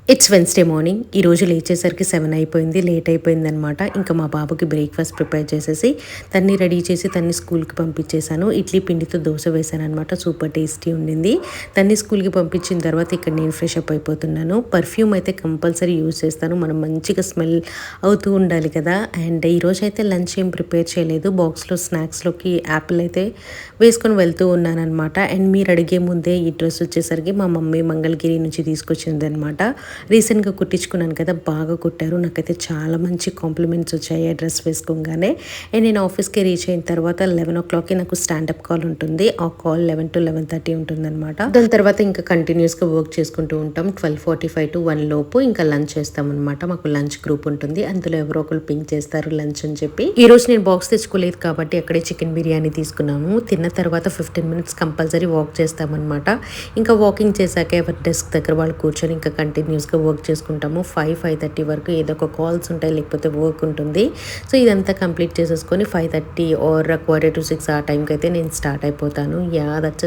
It's Wednesday morning. ఈరోజు లేచేసరికి 7 అయిపోయింది. లేట్ అయిపోయిందనమాట. ఇంకా మా బాబుకి బ్రేక్‌ఫాస్ట్ ప్రిపేర్ చేసేసి, తన్ని రెడీ చేసి, తన్ని స్కూల్‌కి పంపించేశాను. ఇడ్లీ పిండితో దోస వేశాననమాట. సూపర్ టేస్టీ ఉండింది. తన్ని స్కూల్‌కి పంపించిన తర్వాత ఇక్కడ నేను ఫ్రెష్ అప్ అయిపోతున్నాను. పర్ఫ్యూమ్ అయితే కంపల్సరీ యూజ్ చేస్తాను. మనం మంచిగా స్మెల్ అవుతూ ఉండాలి కదా! అండ్ ఈరోజైతే లంచ్ ఏం ప్రిపేర్ చేయలేదు. బాక్స్‌లో స్నాక్స్‌లోకి యాపిల్ అయితే వేసుకొని వెళ్తూ ఉన్నాననమాట. అండ్ మీరు అడిగే ముందే ఈ డ్రెస్ వచ్చేసరికి మా మమ్మీ మంగళగిరి నుంచి తీసుకొచ్చిందనమాట. రీసెంట్గా కుట్టించుకున్నాను కదా, బాగా కుట్టారు. నాకైతే చాలా మంచి కాంప్లిమెంట్స్ వచ్చాయి ఆ డ్రెస్ వేసుకోగానే. అండ్ నేను ఆఫీస్కి రీచ్ అయిన తర్వాత 11 నాకు స్టాండప్ కాల్ ఉంటుంది. ఆ కాల్ 11 to 11:30 ఉంటుందన్నమాట. దాని తర్వాత ఇంకా కంటిన్యూస్గా వర్క్ చేసుకుంటూ ఉంటాం. 12:45 to 1 లోపు ఇంకా లంచ్ చేస్తామన్నమాట. మాకు లంచ్ గ్రూప్ ఉంటుంది. అందులో ఎవరో ఒకరు పింక్ చేస్తారు లంచ్ అని చెప్పి. ఈ రోజు నేను బాక్స్ తెచ్చుకోలేదు కాబట్టి అక్కడే చికెన్ బిర్యానీ తీసుకున్నాము. తిన్న తర్వాత 15 minutes కంపల్సరీ వాక్ చేస్తామన్నమాట. ఇంకా వాకింగ్ చేశాక ఎవరి డెస్క్ దగ్గర వాళ్ళు కూర్చొని ఇంకా కంటిన్యూస్గా వర్క్ చేసుకుంటాము. 5:30 వరకు ఏదో ఒక కాల్స్ ఉంటాయి, లేకపోతే వర్క్ ఉంటుంది. సో ఇదంతా కంప్లీట్ చేసేసుకొని 5:30 or 5:45 ఆ టైంకి అయితే నేను స్టార్ట్ అయిపోతాను. దట్స్